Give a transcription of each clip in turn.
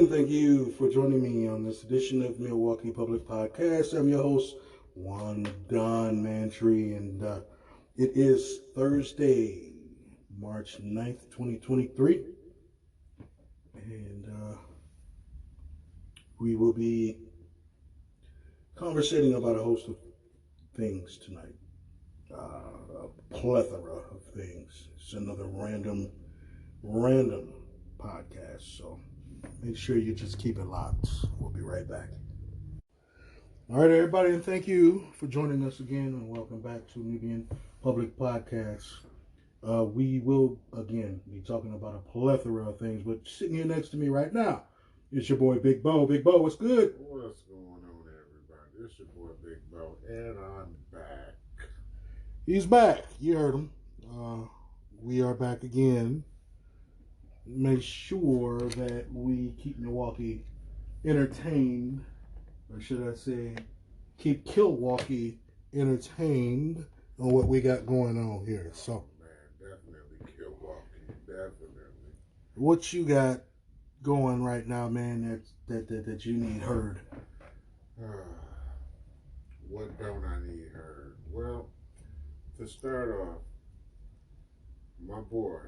and thank you for joining me on this edition of Milwaukee Public Podcast. I'm your host, Juan Don Mantry, and it is Thursday, March 9th, 2023, and we will be conversating about a host of things tonight, a plethora of things. It's another random podcast, so make sure you just keep it locked. We'll be right back. All right, everybody, and thank you for joining us again, and welcome back to Nubian Public Podcast. We will, again, be talking about a plethora of things, but sitting here next to me right now, it's your boy, Big Bo. Big Bo, what's good? What's going on, everybody? It's your boy, Big Bo, and I'm back. He's back. You heard him. We are back again. Make sure that we keep Milwaukee entertained, or should I say, keep Milwaukee entertained on what we got going on here. So, Man, definitely Milwaukee, definitely. What you got going right now, man? That you need heard. What don't I need heard? Well, to start off, my boy,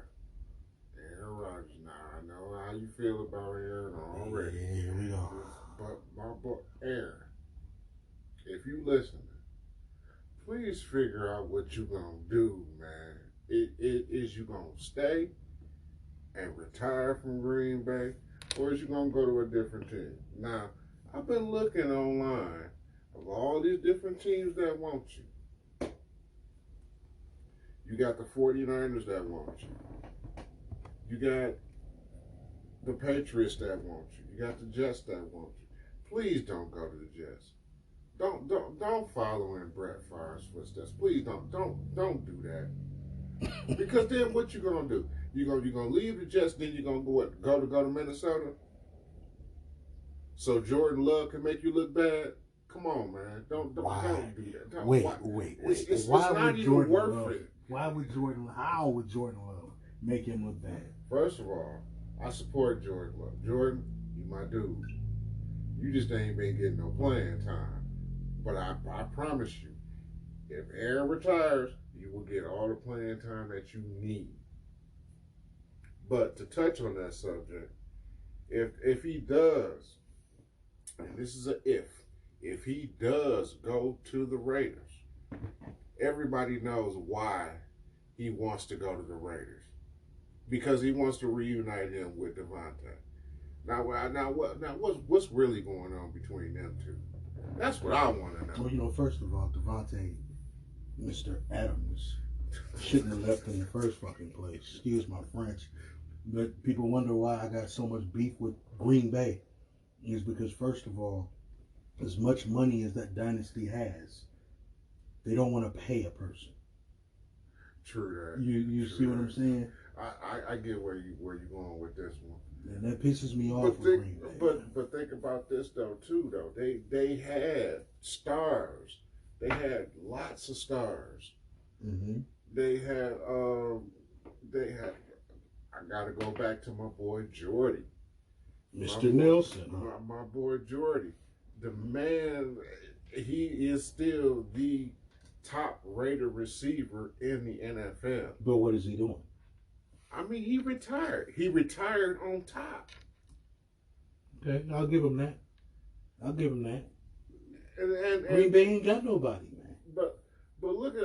Aaron Rodgers. Now, I know how you feel about Aaron already. Yeah, here we go. But my boy, Aaron, if you listening, please figure out what you gonna do, man. Is you gonna stay and retire from Green Bay, or is you gonna go to a different team? Now, I've been looking online of all these different teams that want you. You got the 49ers that want you. You got the Patriots that want you. You got the Jets that want you. Please don't go to the Jets. Don't follow in Brett Favre's footsteps. Please don't do that. Because then what you gonna do? You gonna leave the Jets, then you gonna go to Minnesota? So Jordan Love can make you look bad? Come on, man. Don't do that. Wait. It's Why not would even Jordan worth Love? it. How would Jordan Love make him look bad? First of all, I support Jordan Love. Jordan, you my dude. You just ain't been getting no playing time. But I promise you, if Aaron retires, you will get all the playing time that you need. But to touch on that subject, if he does, and this is a if he does go to the Raiders, everybody knows why he wants to go to the Raiders. Because he wants to reunite him with Devontae. Now what's really going on between them two? That's what I want to know. Well, first of all, Devontae, Mr. Adams, shouldn't have left in the first fucking place. Excuse my French. But people wonder why I got so much beef with Green Bay. Is because, first of all, as much money as that dynasty has, they don't want to pay a person. True that. You see what I'm saying? I get where you going with this one. And that pisses me off with Green Bay. But think about this though. They had stars. They had lots of stars. Mm-hmm. They had I gotta go back to my boy Jordy. Mr. Nelson. My boy Jordy. The man, he is still the top rated receiver in the NFL. But what is he doing? I mean, he retired. He retired on top. Okay, I'll give him that. And Green Bay ain't got nobody, man. But look at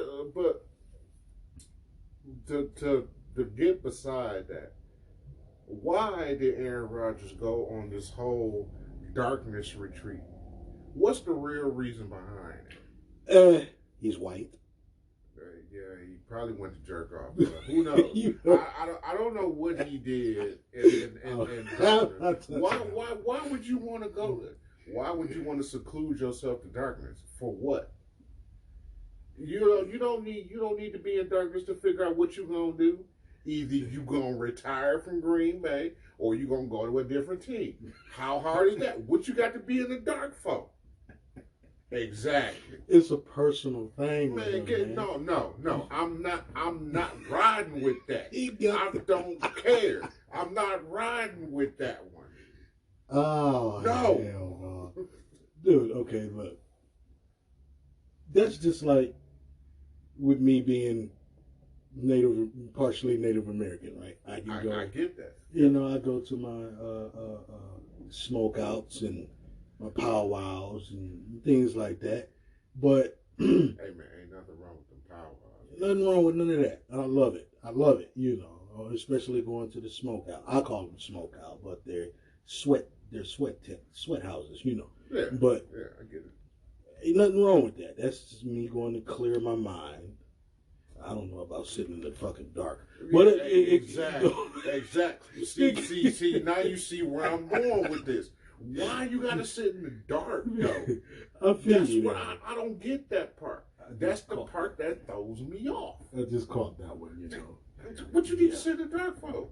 to get beside that, why did Aaron Rodgers go on this whole darkness retreat? What's the real reason behind it? He's white. Yeah, he probably went to jerk off. Who knows? I don't know what he did. Why would you want to go there? Why would you want to seclude yourself to darkness? For what? You don't need to be in darkness to figure out what you're gonna do. Either you gonna retire from Green Bay or you gonna go to a different team. How hard is that? What you got to be in the dark for? Exactly. It's a personal thing, man. No. I'm not riding with that. I don't care. I'm not riding with that one. Oh, No. hell no. Dude, okay, look. That's just like with me being partially Native American, right? I can go, I get that. I go to my smokeouts and my powwows and things like that. But Hey man, ain't nothing wrong with them powwows. nothing wrong with none of that. I love it. I love it, especially going to the smokeout. I call them smokeout, but they're sweat houses, Yeah, But yeah, I get it. ain't nothing wrong with that. That's just me going to clear my mind. I don't know about sitting in the fucking dark. But Exactly. See, now you see where I'm going with this. Why you gotta sit in the dark, though? That's what I don't get that part. That's the part that throws me off. I just caught that one, What you need to sit in the dark for?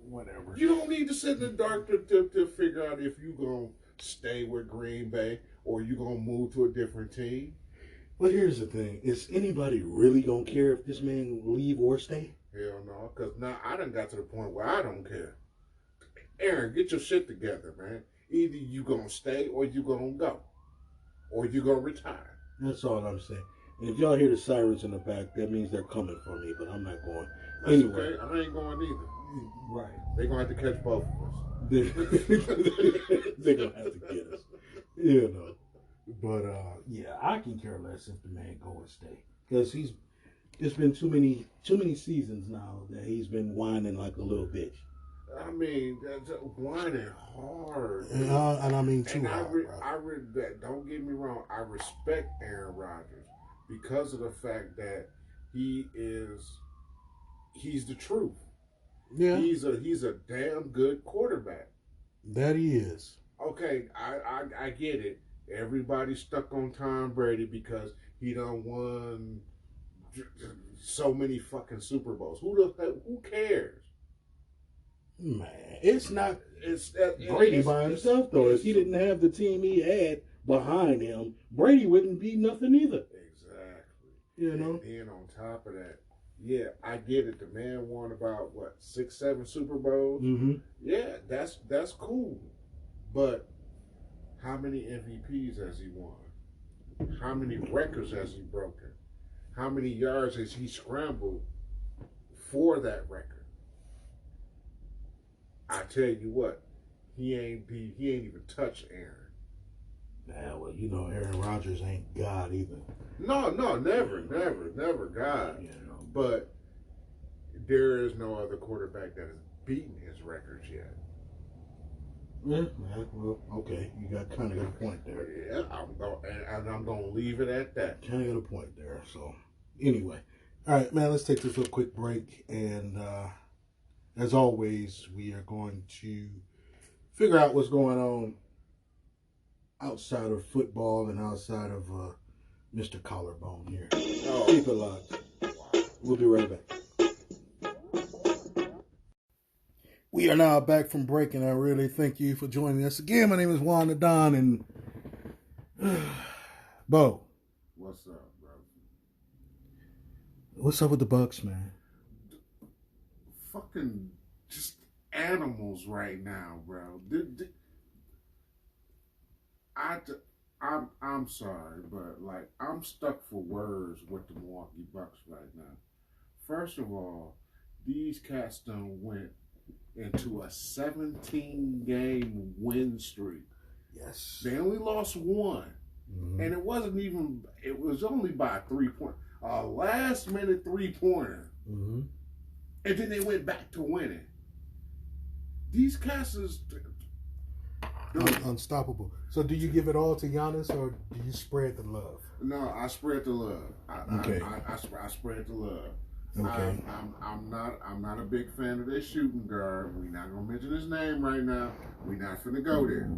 Whatever. You don't need to sit in the dark to figure out if you gonna stay with Green Bay or you gonna move to a different team. But here's the thing: is anybody really gonna care if this man leave or stay? Hell no, because now I done got to the point where I don't care. Aaron, get your shit together, man. Either you gonna stay or you gonna go. Or you gonna retire. That's all I'm saying. And if y'all hear the sirens in the back, that means they're coming for me, but I'm not going. That's Anyway. okay. I ain't going either. Right. They're gonna have to catch both of us. They're gonna have to get us. But yeah, I can care less if the man go and stay. Because it's been too many seasons now that he's been whining like a little bitch. I mean, that's whining hard. And I mean too hard. I read that. Don't get me wrong. I respect Aaron Rodgers because of the fact that he's the truth. Yeah, he's a damn good quarterback. That he is. Okay, I get it. Everybody's stuck on Tom Brady because he done won so many fucking Super Bowls. Who cares? Man, it's not. It's Brady by himself though. If he didn't have the team he had behind him, Brady wouldn't be nothing either. Exactly. And then on top of that, yeah, I get it. The man won about 6, 7 Super Bowls. Mm-hmm. Yeah, that's cool. But how many MVPs has he won? How many records has he broken? How many yards has he scrambled for that record? I tell you what, he ain't even touched Aaron. Yeah, well, Aaron Rodgers ain't God either. No, never God. But there is no other quarterback that has beaten his records yet. Yeah, well, okay, you kind of got a point there. Yeah, I'm gonna leave it at that. Kind of got a point there. So, anyway, all right, man, let's take this little quick break, and as always, we are going to figure out what's going on outside of football and outside of Mr. Collarbone here. Oh. Keep it locked. We'll be right back. We are now back from break, and I really thank you for joining us again. My name is Juan the Don, and Bo. What's up, bro? What's up with the Bucks, man? Fucking just animals right now, bro. I'm sorry, but I'm stuck for words with the Milwaukee Bucks right now. First of all, these cats done went into a 17-game win streak. Yes. They only lost one. Mm-hmm. And it was only by a 3-point, a last-minute 3-pointer. Mm-hmm. And then they went back to winning. These cats is unstoppable. So do you give it all to Giannis, or do you spread the love? No, I spread the love. Okay. I spread the love. Okay. I'm not a big fan of this shooting guard. We're not gonna mention his name right now. We're not finna go there.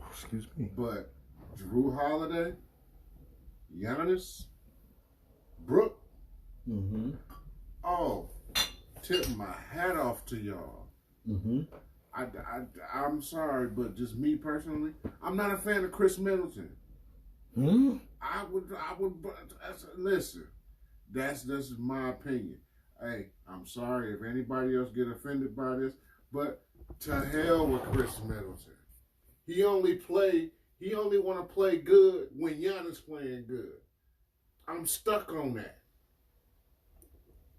Excuse me. But Jrue Holiday, Giannis, Brooke. Mm-hmm. Oh, tip my hat off to y'all. Mm-hmm. I'm sorry, but just me personally, I'm not a fan of Chris Middleton. Hmm? I would listen. That's my opinion. Hey, I'm sorry if anybody else get offended by this, but To hell with Chris Middleton. He only want to play good when Giannis playing good. I'm stuck on that.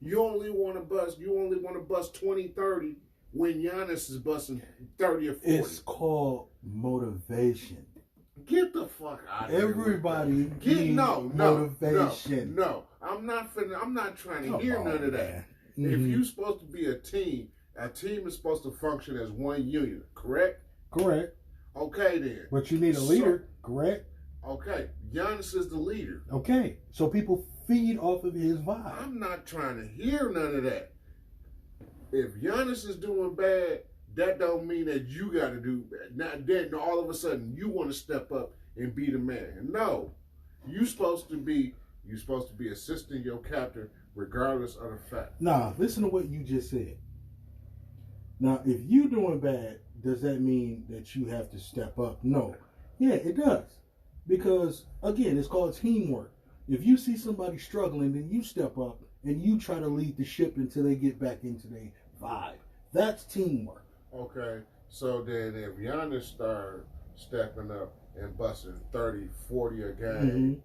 You only want to bust 20, 30 when Giannis is busting 30 or 40. It's called motivation. Get the fuck out of here. Everybody needs motivation. No. I'm not trying to hear none of that. Mm-hmm. If you're supposed to be a team is supposed to function as one unit, correct? Correct. Okay then. But you need a leader, correct? Okay. Giannis is the leader. Okay. So people feed off of his vibe. I'm not trying to hear none of that. If Giannis is doing bad, that don't mean that you got to do bad. Not then all of a sudden you want to step up and be the man. No. You're supposed to be assisting your captain regardless of the fact. Nah, listen to what you just said. Now, if you doing bad, does that mean that you have to step up? No. Yeah, it does. Because, again, it's called teamwork. If you see somebody struggling, then you step up and you try to lead the ship until they get back into their vibe. That's teamwork. Okay, so then if Giannis start stepping up and busting 30, 40 a game,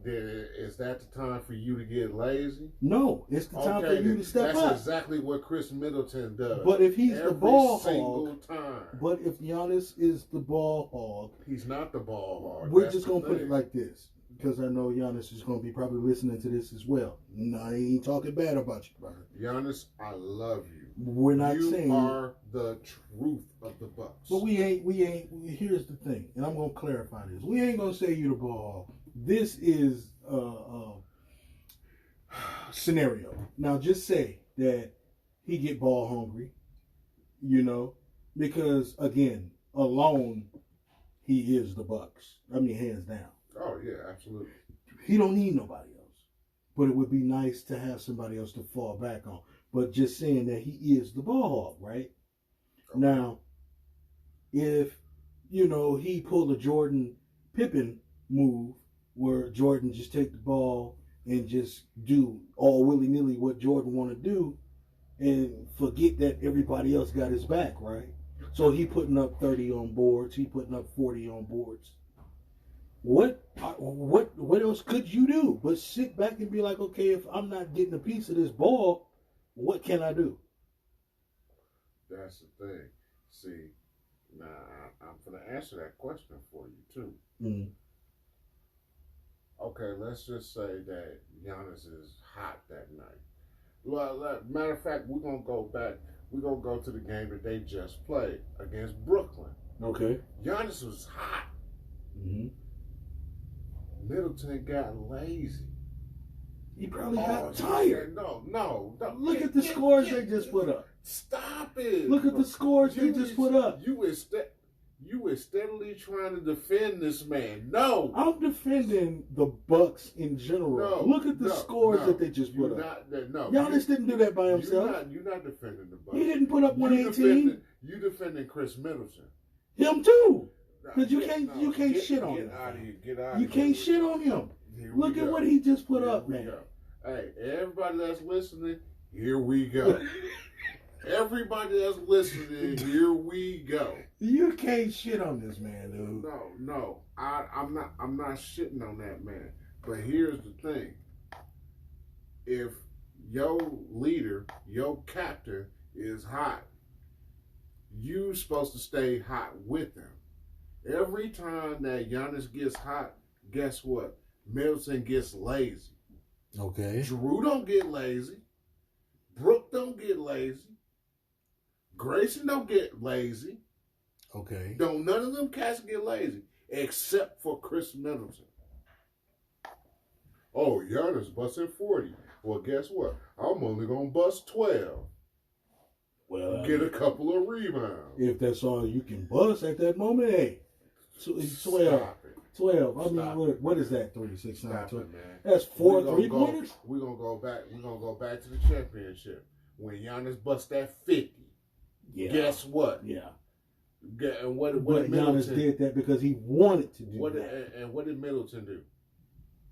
then is that the time for you to get lazy? No, it's the time for you to step up. That's exactly what Chris Middleton does. But if he's the ball hog, time. But if Giannis is the ball hog, he's not the ball hog. We're just gonna put it like this, because I know Giannis is gonna be probably listening to this as well. No, I ain't talking bad about you, brother. Giannis, I love you. We're not saying you are the truth of the Bucks. But we ain't. Here's the thing, and I'm gonna clarify this. We ain't gonna say you the ball hog. This is a scenario. Now, just say that he get ball hungry, because again, alone, he is the Bucks. I mean, hands down. Oh yeah, absolutely. He don't need nobody else, but it would be nice to have somebody else to fall back on. But just saying that he is the ball hog, right? Okay. Now, if he pulled a Jordan Pippen move, where Jordan just take the ball and just do all willy-nilly what Jordan want to do and forget that everybody else got his back, right? So he putting up 30 on boards. He putting up 40 on boards. What else could you do but sit back and be like, okay, if I'm not getting a piece of this ball, what can I do? That's the thing. See, now I'm going to answer that question for you, too. Mm-hmm. Okay, let's just say that Giannis is hot that night. Well, matter of fact, we're going to go back. We're going to go to the game that they just played against Brooklyn. Okay. Giannis was hot. Mm-hmm. Middleton got lazy. He probably got tired. No. Look at the scores they just put up. Stop it. Look at the scores they just put up. You were steadily trying to defend this man. No. I'm defending the Bucks in general. No, look at the scores that they just put up. Giannis didn't do that by himself. You're not defending the Bucks. He didn't put up 118. You defending Chris Middleton. Him too. Because you can't shit on him. Get out of here. You can't shit on him. Look at what he just put up, man. Hey, everybody that's listening, here we go. Everybody that's listening, here we go. You can't shit on this man, dude. No. I'm not shitting on that man. But here's the thing. If your leader, your captain is hot, you supposed to stay hot with him. Every time that Giannis gets hot, guess what? Middleton gets lazy. Okay. Drew don't get lazy. Brooke don't get lazy. Grayson don't get lazy. Okay. None of them cats get lazy, except for Chris Middleton. Oh, Giannis busting 40. Well, guess what? I'm only going to bust 12. Well, get a couple of rebounds. If that's all you can bust at that moment, hey. 12. 12. I mean, what is that? 36, 9, 12. That's 4 3-pointers? We're going to go back. We're going to go back to the championship. When Giannis bust that 50. Yeah. Guess what? Yeah. And what Giannis did that because he wanted to do that. And what did Middleton do?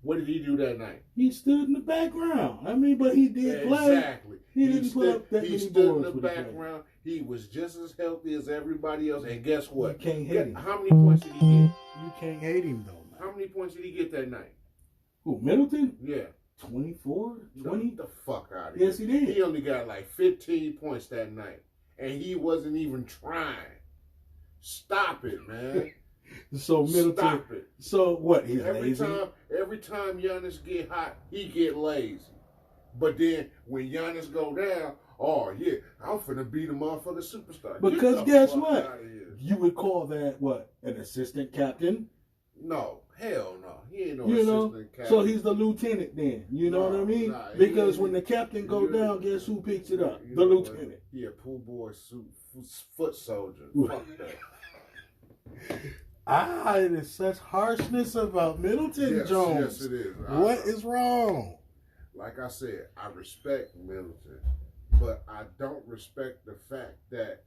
What did he do that night? He stood in the background. I mean, but he did play. Exactly. He didn't put up that he many stood boards in the with the play. background. He was just as healthy as everybody else. And guess what? You can't hate him. How many points did he get? You can't hate him, though, man. How many points did he get that night? Who, Middleton? Yeah. 24? No, 20? get the fuck out of here. Yes, he did. He only got like 15 points that night. And he wasn't even trying. Stop it, man. So Middleton. Stop it. So what? He's Every lazy. every time Giannis get hot, he get lazy. But then when Giannis go down, oh yeah, I'm finna beat a motherfucking superstar. Because Get the guess fuck what? outta here. You would call that what? An assistant captain? No, hell no. He ain't no You know, assistant captain. so he's the lieutenant then. You know what I mean? Nah, Because when the captain go down, guess who picks it up? You The know what? lieutenant. He a pool boy foot soldier. Fuck that. It is such harshness about Middleton Yes, Jones. yes, it is. What is wrong? Like I said, I respect Middleton, but I don't respect the fact that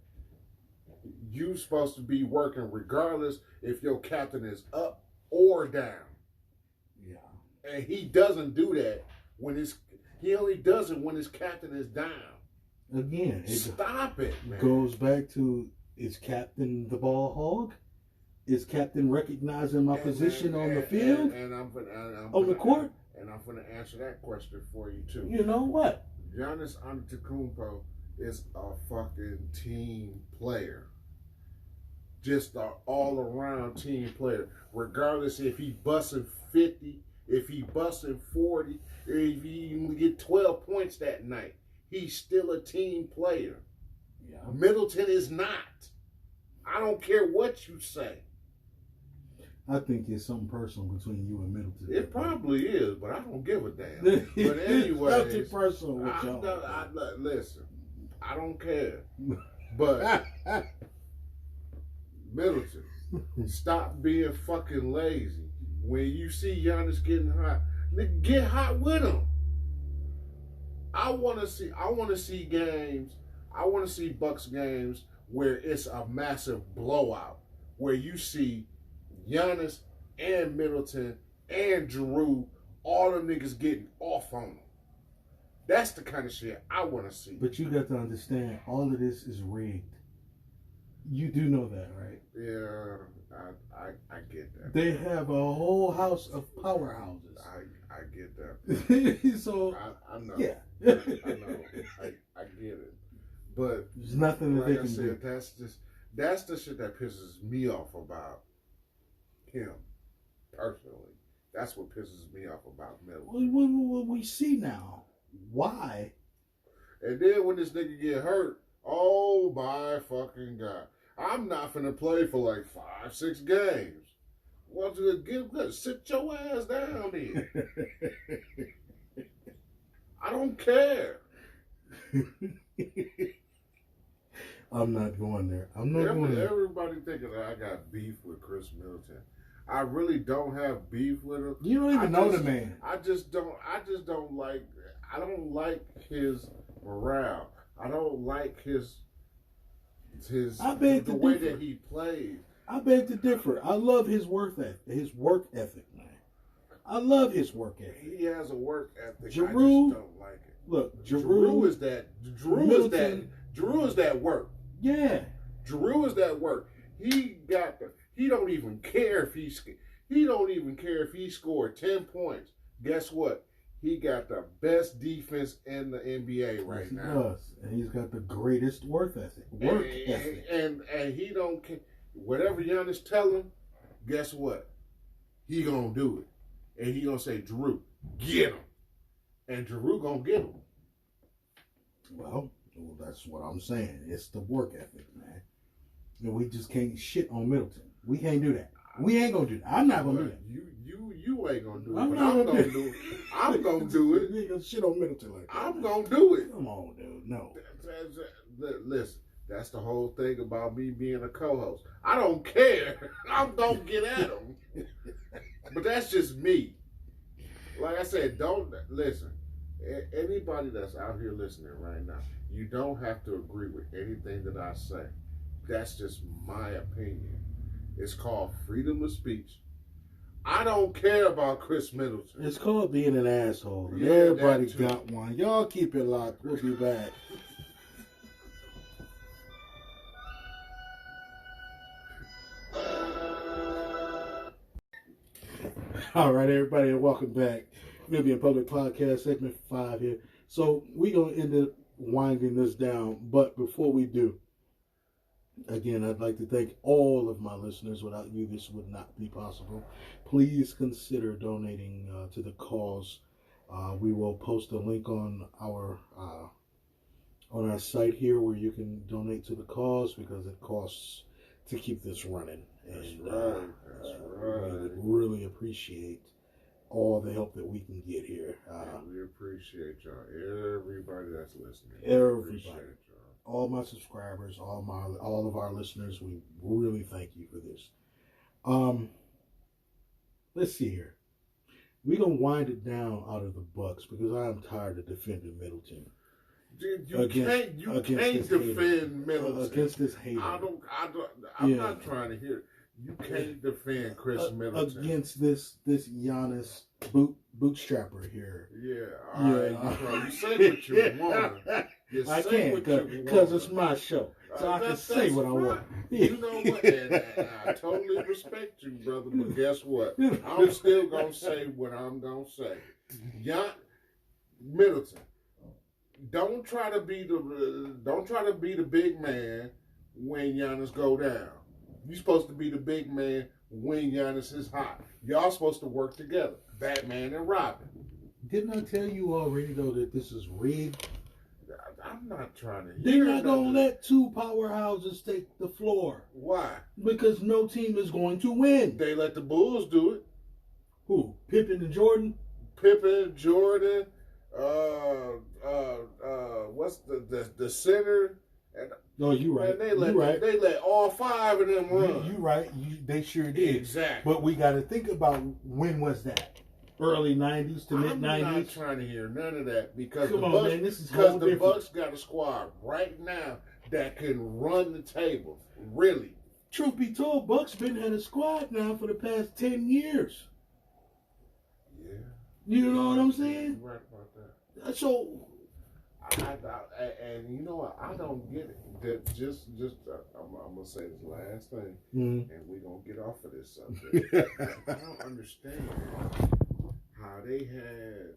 you supposed to be working regardless if your captain is up or down. Yeah. And he doesn't do that he only does it when his captain is down. Again, it Stop it, man. goes back to, is captain the ball hog? Is captain recognizing my position on the field? And I'm on the court? And I'm going to answer that question for you, too. You know what? Giannis Antetokounmpo is a fucking team player. Just an all-around team player. Regardless if he busting 50, if he busting 40, if he even get 12 points that night, he's still a team player. Yeah. Middleton is not. I don't care what you say. I think it's something personal between you and Middleton. It probably is, but I don't give a damn. But anyway, nothing personal with y'all. Listen, I don't care. But Middleton, stop being fucking lazy. When you see Giannis getting hot, nigga, get hot with him. I want to see games. I want to see Bucks games where it's a massive blowout, where you see Giannis and Middleton and Jrue, all them niggas getting off on them. That's the kind of shit I want to see. But you got to understand, all of this is rigged. You do know that, right? Yeah, I get that. They have a whole house of powerhouses. I get that. So I know. yeah, I know. I get it. But there's nothing that like they I can do. said, that's the shit that pisses me off about him personally. That's what pisses me off about Middleton. We see now why. And then when this nigga get hurt, oh my fucking God. I'm not finna play for like 5-6 games. Want you to get good? Sit your ass down there. I don't care. I'm not going there. I'm not going there. Everybody thinking that I got beef with Chris Middleton. I really don't have beef with him. You don't even know the man. I just don't like. I don't like his morale. I don't like his the way that he plays. I beg to differ. I love his work ethic, man. I love his work ethic. He has a work ethic. Jrue, I just don't like it. Look, Jrue is that. Jrue is that work. Yeah. Jrue is that work. He don't even care if he scored 10 points. Guess what? He got the best defense in the NBA right now. He does. And he's got the greatest work ethic. And he don't care. Whatever Giannis tell him, guess what? He gonna do it. And he gonna say, Jrue, get him. And Jrue gonna get him. Well, that's what I'm saying. It's the work ethic, man. And we just can't shit on Middleton. We can't do that. We ain't gonna do that. I'm not gonna do that. You ain't gonna do it. I'm gonna do it. I'm gonna do it. You ain't gonna shit on Middleton like that. I'm gonna do it. Come on, dude. No. Listen, that's the whole thing about me being a co-host. I don't care. I'm gonna get at him. But that's just me. Like I said, don't listen. Anybody that's out here listening right now, you don't have to agree with anything that I say. That's just my opinion. It's called freedom of speech. I don't care about Chris Middleton. It's called being an asshole. Yeah, Everybody that too. got one. Y'all keep it locked. We'll be back. All right, everybody, and welcome back. Maybe a Public Podcast, segment 5 here. So we're going to end up winding this down. But before we do, again, I'd like to thank all of my listeners. Without you, this would not be possible. Please consider donating to the cause. We will post a link on our site here where you can donate to the cause because it costs to keep this running. That's And right. That's right. we would really appreciate all the help that we can get here. We appreciate y'all. Everybody that's listening. Everybody. Appreciate y'all. All my subscribers, all of our listeners, we really thank you for this. Let's see here. We're gonna wind it down out of the Bucks because I am tired of defending Middleton. Dude, you can't defend Middleton against this hater. I'm not trying to hear it. You can't defend Chris Middleton against this Giannis bootstrapper here. Yeah, all right. You say what you want. I can because it's my show, so I can say what I want. You know what? And I totally respect you, brother. But guess what? I'm still gonna say what I'm gonna say. Middleton, don't try to be the big man when Giannis go down. You're supposed to be the big man when Giannis is hot. Y'all supposed to work together, Batman and Robin. Didn't I tell you already though that this is rigged? I'm not trying to hear. They're not gonna let two powerhouses take the floor. Why? Because no team is going to win. They let the Bulls do it. Who? Pippen and Jordan? Pippen, Jordan, what's the center? And, no, you right. Man, they let all 5 of them run. You right. They sure did. Exactly. But we got to think about when was that? Early 90s to mid 90s? I'm not trying to hear none of that because the Bucks got a squad right now that can run the table. Really. Truth be told, Bucks been had a squad now for the past 10 years. Yeah. You know what I'm saying? You're right about that. So, and you know what? I don't get it. That I'm gonna say this last thing, and we're gonna get off of this subject. I don't understand how they had.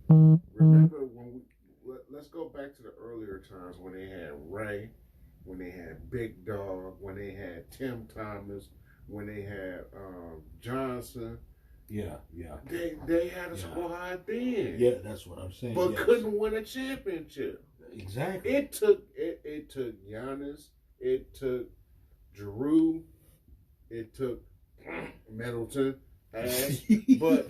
Remember when let's go back to the earlier times when they had Ray, when they had Big Dog, when they had Tim Thomas, when they had Johnson. Yeah. They had a squad then. Yeah, that's what I'm saying. But couldn't win a championship. Exactly. It took Giannis, it took Drew, it took Middleton, but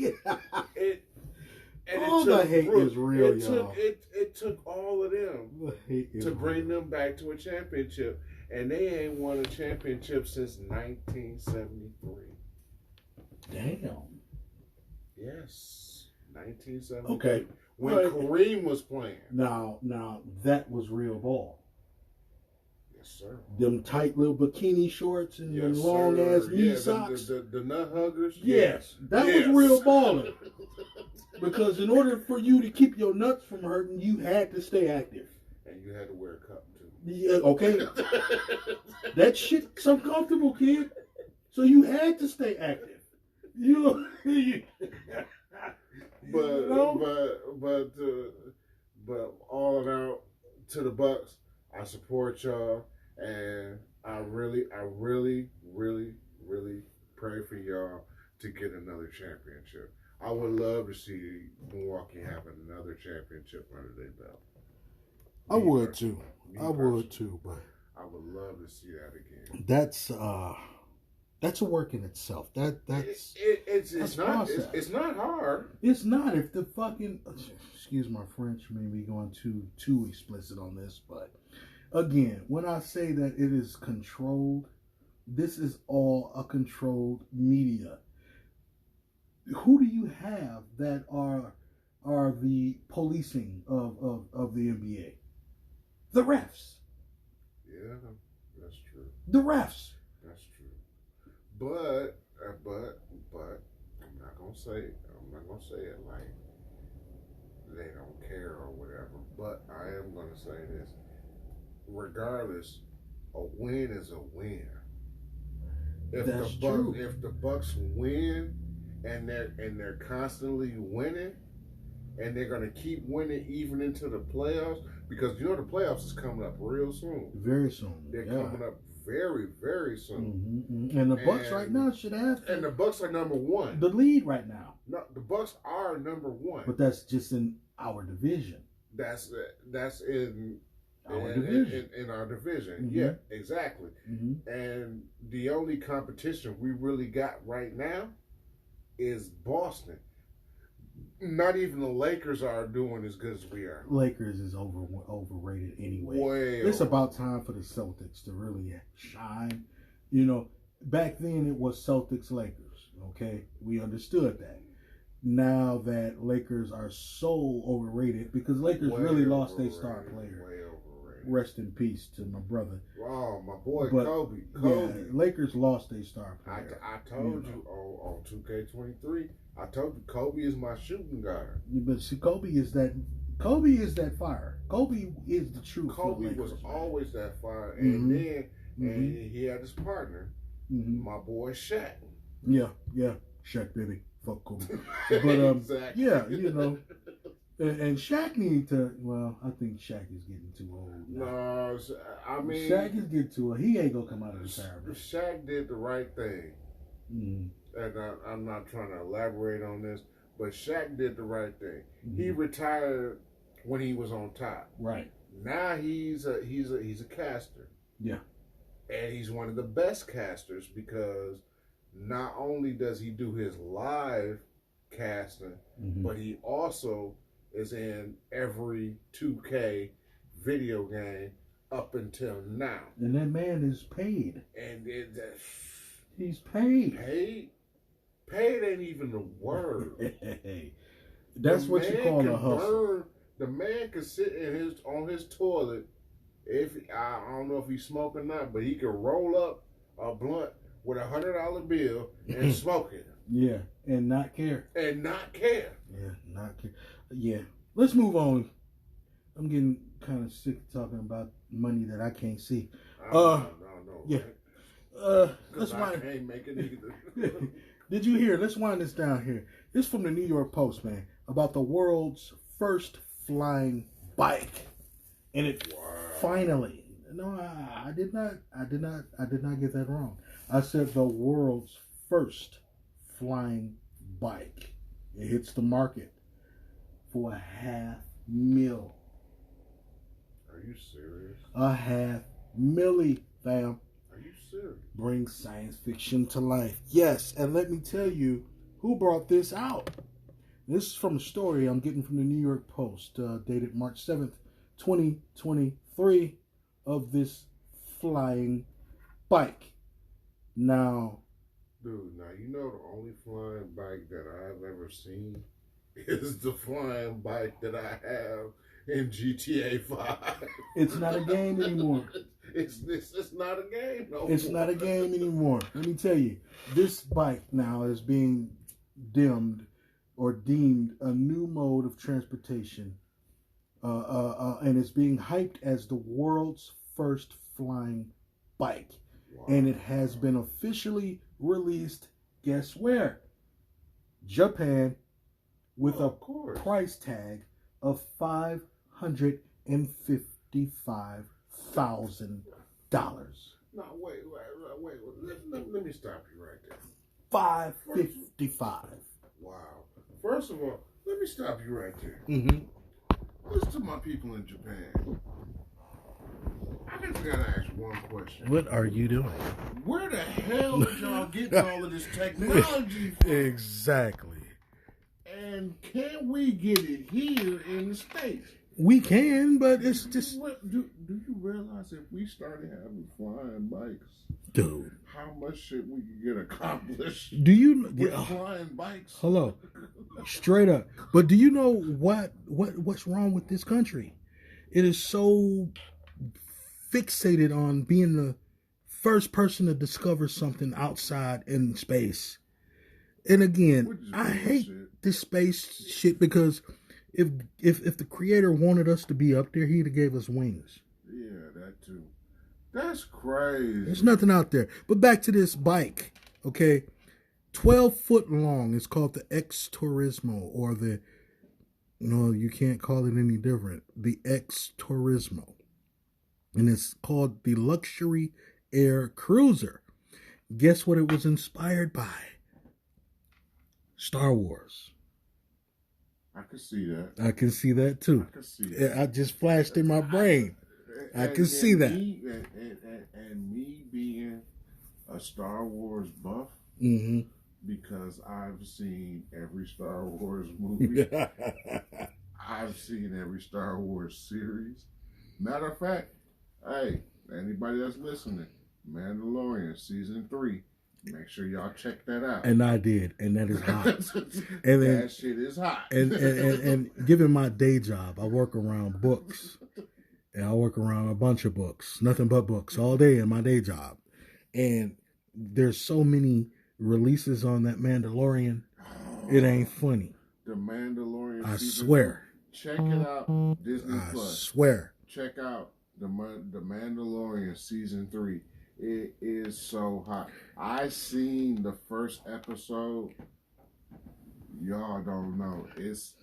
all the hate is real, y'all. It took all of them to bring them back to a championship, and they ain't won a championship since 1973. Damn. Yes, 1973. Okay. When Kareem was playing. Now that was real ball. Yes, sir. Them tight little bikini shorts and them long ass knee socks. The nut huggers. Yes, that was real balling. Because in order for you to keep your nuts from hurting, you had to stay active. And you had to wear a cup too. Yeah, okay. That shit's uncomfortable, kid. So you had to stay active. But all in all, to the Bucks, I support y'all, and I really pray for y'all to get another championship. I would love to see Milwaukee having another championship under their belt. I would too, but I would love to see that again. That's a work in itself. It's not hard. It's not. If the fucking, excuse my French, maybe going too explicit on this, but again, when I say that it is controlled, this is all a controlled media. Who do you have that are the policing of the NBA? The refs. Yeah, that's true. The refs. That's true. But But I'm not gonna say it like they don't care or whatever. But I am gonna say this: regardless, a win is a win. That's true. If the Bucks win and they're constantly winning and they're gonna keep winning even into the playoffs, because you know the playoffs is coming up real soon. Very soon. They're coming up very, very soon. Mm-hmm. And the Bucks right now should have. And the Bucks are number one. The lead right now. No, the Bucks are number one. But that's just in our division. That's in our division. In our division. Mm-hmm. Yeah, exactly. Mm-hmm. And the only competition we really got right now is Boston. Not even the Lakers are doing as good as we are. Lakers is overrated anyway. Well, it's about time for the Celtics to really shine. You know, back then it was Celtics Lakers. Okay, we understood that. Now that Lakers are so overrated because Lakers really lost their star player. Way overrated. Rest in peace to my brother. Oh, my boy, but, Kobe. Yeah, Lakers lost their star player. I told you on 2K23. I told you Kobe is my shooting guard. But see, Kobe is that fire. Kobe is the truth. Kobe was always that fire, and then and he had his partner, my boy Shaq. Yeah, Shaq baby, fuck Kobe. But exactly. Yeah, you know. And Shaq need to. Well, I think Shaq is getting too old now. No, I mean Shaq is getting too old. He ain't gonna come out of retirement. Shaq did the right thing, and I'm not trying to elaborate on this, but Shaq did the right thing. He retired when he was on top. Right. Now he's a caster. Yeah. And he's one of the best casters because not only does he do his live casting, but he also is in every 2K video game up until now. And that man is paid. And he's paid. Paid ain't even the word. That's what you call a hustle. The man can sit on his toilet. I don't know if he's smoking or not, but he can roll up a blunt with $100 bill and smoke it. Yeah, and not care. Yeah, not care. Yeah. Let's move on. I'm getting kind of sick of talking about money that I can't see. No. Yeah. Let's wind. I ain't making either. Did you hear? Let's wind this down here. This is from the New York Post, man, about the world's first flying bike, and it finally. No, I did not get that wrong. I said the world's first flying bike. It hits the market for $500,000. Are you serious? $500,000, fam. Are you serious? Brings science fiction to life. Yes, and let me tell you who brought this out. This is from a story I'm getting from the New York Post, dated March 7th, 2023, of this flying bike. Now, dude, you know the only flying bike that I've ever seen is the flying bike that I have in GTA 5. It's not a game anymore. It's not a game no more. It's not a game anymore. Let me tell you, this bike now is being deemed a new mode of transportation, and it's being hyped as the world's first flying bike. Wow. And it has been officially released, guess where? Japan, with a price tag of $555,000. No, wait. Let me stop you right there. $555,000. Wow. First of all, let me stop you right there. Listen to my people in Japan. I just gotta ask one question. What are you doing? Where the hell did y'all get all of this technology from? Exactly. And can we get it here in the States? We can, but it's just... Do you realize if we started having flying bikes, dude, how much shit we could get accomplished? Do you with flying bikes? Hello, straight up. But do you know what's wrong with this country? It is so fixated on being the first person to discover something outside in space. And again, I hate this space shit because if the creator wanted us to be up there, he'd have gave us wings. Yeah, that too. That's crazy. There's nothing out there. But back to this bike, okay? 12 foot long. It's called the X Turismo, or the, no, you can't call it any different. The X Turismo. And it's called the Luxury Air Cruiser. Guess what it was inspired by? Star Wars. I can see that. I can see that too. I can see that. I just flashed in my brain. I can see that. And me being a Star Wars buff, Mm-hmm. because I've seen every Star Wars movie. I've seen every Star Wars series. Matter of fact, hey, anybody that's listening, Mandalorian Season 3, make sure y'all check that out. And I did, and that is hot. And then, that shit is hot. And given my day job, I work around books. And I work around a bunch of books, nothing but books, all day in my day job. And there's so many releases on that Mandalorian, it ain't funny. The Mandalorian. I swear. Check it out, Disney Plus. I swear. Check out the Mandalorian Season 3. It is so hot. I seen the first episode. Y'all don't know. It's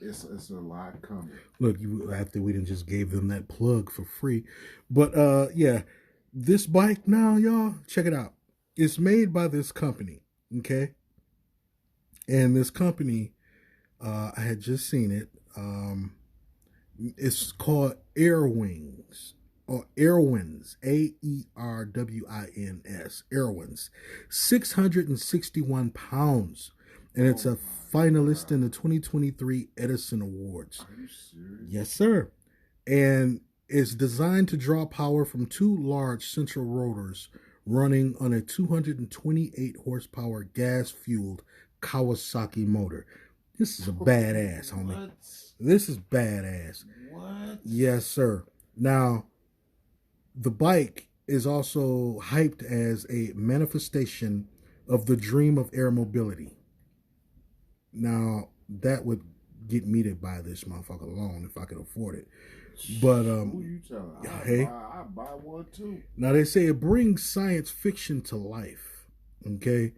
a lot coming. Look, after we done just gave them that plug for free. But yeah, this bike now, y'all, check it out. It's made by this company, okay? And this company, I had just seen it. It's called Airwings. Or Airwins, Aerwins, Airwins, 661 pounds. And it's a finalist in the 2023 Edison Awards. Are you serious? Yes, sir. And it's designed to draw power from two large central rotors running on a 228 horsepower gas-fueled Kawasaki motor. This is a badass, homie. What? This is badass. What? Yes, sir. Now, the bike is also hyped as a manifestation of the dream of air mobility. Now, that would get me to buy this motherfucker alone if I could afford it. But who you telling? I buy one too. Now they say it brings science fiction to life. Okay,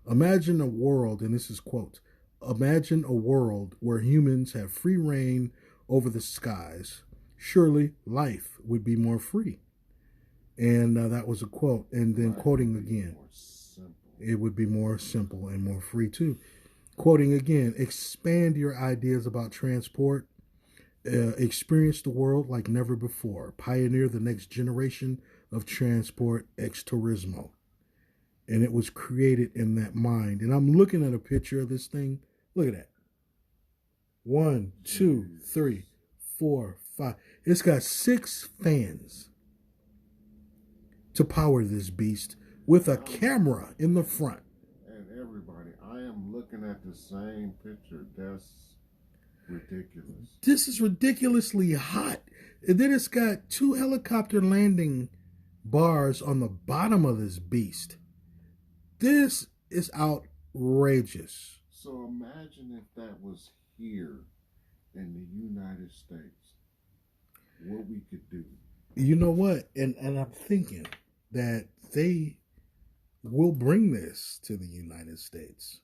imagine a world, and this is quote: "Imagine a world where humans have free reign over the skies. Surely life would be more free." And that was a quote. And then quoting again, it would be more simple and more free too. Quoting again, expand your ideas about transport, experience the world like never before, pioneer the next generation of transport, X Turismo. And it was created in that mind. And I'm looking at a picture of this thing. Look at that. 1, 2, 3, 4, 5. It's got 6 fans to power this beast with a camera in the front. Everybody, I am looking at the same picture. That's ridiculous. This is ridiculously hot. And then it's got 2 helicopter landing bars on the bottom of this beast. This is outrageous. So imagine if that was here in the United States, what we could do. You know what? And I'm thinking that they will bring this to the United States.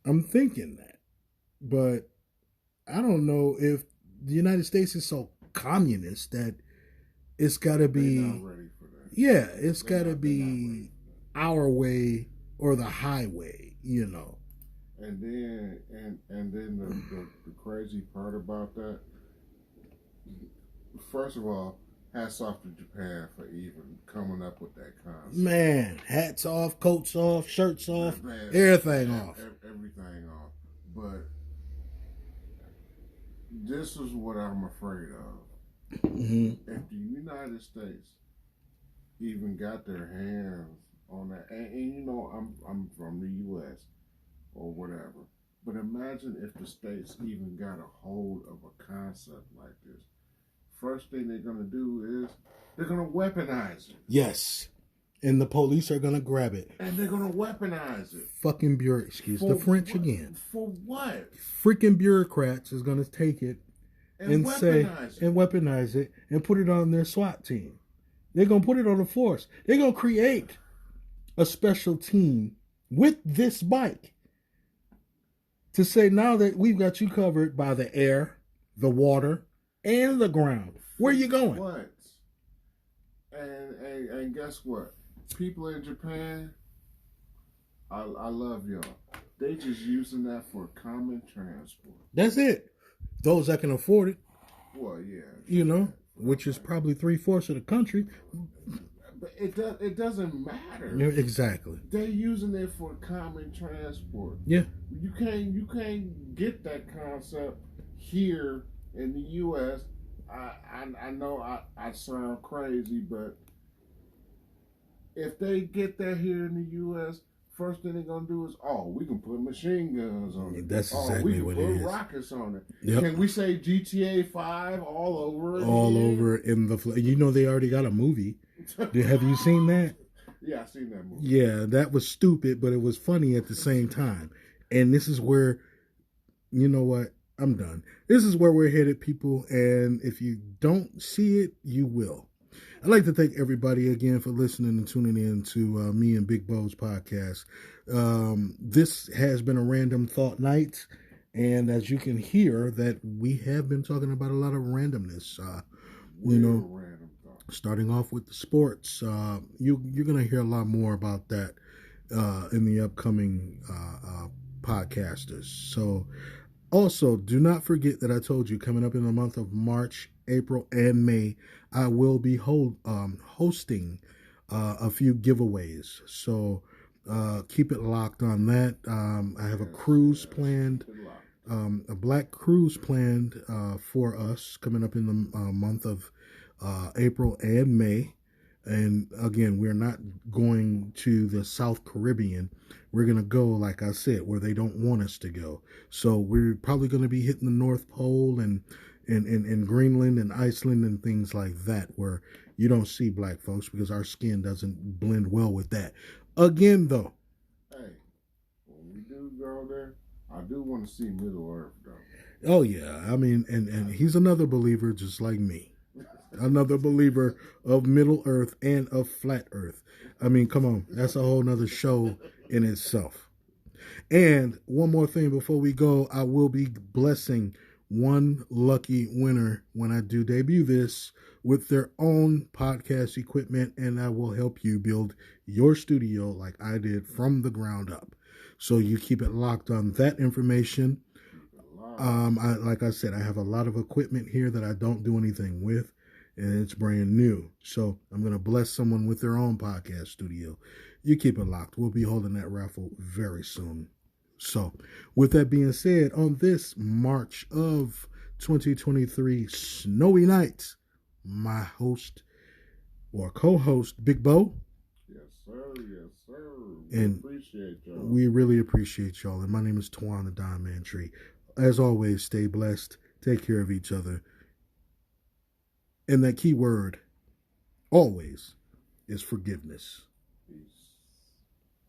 I'm thinking that. But I don't know if the United States is so communist that it's got to be... They're not ready for that. Yeah, it's got to be our way or the highway, you know. And then the crazy part about that, first of all, hats off to Japan for even coming up with that concept. Man, hats off, coats off, shirts off, Man, everything off. Everything off. But this is what I'm afraid of. Mm-hmm. If the United States even got their hands on that, and you know, I'm from the U.S. or whatever, but imagine if the states even got a hold of a concept like this. First thing they're going to do is they're going to weaponize it. Yes. And the police are gonna grab it. And they're gonna weaponize it. Fucking excuse the French what? again. For what? Freaking bureaucrats is gonna take it and weaponize it and put it on their SWAT team. They're gonna put it on the force. They're gonna create a special team with this bike to say, now that we've got you covered by the air, the water, and the ground. Where are you going? What? And guess what? People in Japan, I love y'all. They just using that for common transport. That's it. Those that can afford it. Well, yeah. You know, which is probably 3/4 of the country. But it doesn't matter. Yeah, exactly. They're using it for common transport. Yeah. You can't get that concept here in the U.S. I know I sound crazy, but if they get that here in the U.S., first thing they're gonna do is, we can put machine guns on it. That's exactly what it is. We can put rockets on it. Yep. Can we say GTA 5 all over it? All over in the. You know, they already got a movie. Have you seen that? Yeah, I seen that movie. Yeah, that was stupid, but it was funny at the same time. And this is where, you know what? I'm done. This is where we're headed, people. And if you don't see it, you will. I'd like to thank everybody again for listening and tuning in to me and Big Bo's podcast. This has been a random thought night. And as you can hear, that we have been talking about a lot of randomness. Starting off with the sports, you're going to hear a lot more about that in the upcoming podcasters. So also, do not forget that I told you coming up in the month of March, April, and May, I will be hosting a few giveaways. So keep it locked on that. I have a cruise planned, a black cruise planned for us coming up in the month of April and May. And again, we're not going to the South Caribbean. We're going to go, like I said, where they don't want us to go. So we're probably going to be hitting the North Pole and Greenland and Iceland and things like that, where you don't see black folks because our skin doesn't blend well with that. Again, though. Hey, when we do go there, I do want to see Middle Earth, though. Oh, yeah. I mean, and he's another believer just like me. Another believer of Middle Earth and of Flat Earth. I mean, come on. That's a whole nother show in itself. And one more thing before we go, I will be blessing one lucky winner when I do debut this with their own podcast equipment, and I will help you build your studio like I did from the ground up. So you keep it locked on that information. Like I said, I have a lot of equipment here that I don't do anything with, and it's brand new. So I'm going to bless someone with their own podcast studio. You keep it locked. We'll be holding that raffle very soon. So with that being said, on this March of 2023 snowy night, my host or co-host, Big Bo. Yes, sir. Yes, sir. And appreciate y'all. We really appreciate y'all. And my name is Twan the Don Mantry. As always, stay blessed. Take care of each other. And that key word, always, is forgiveness.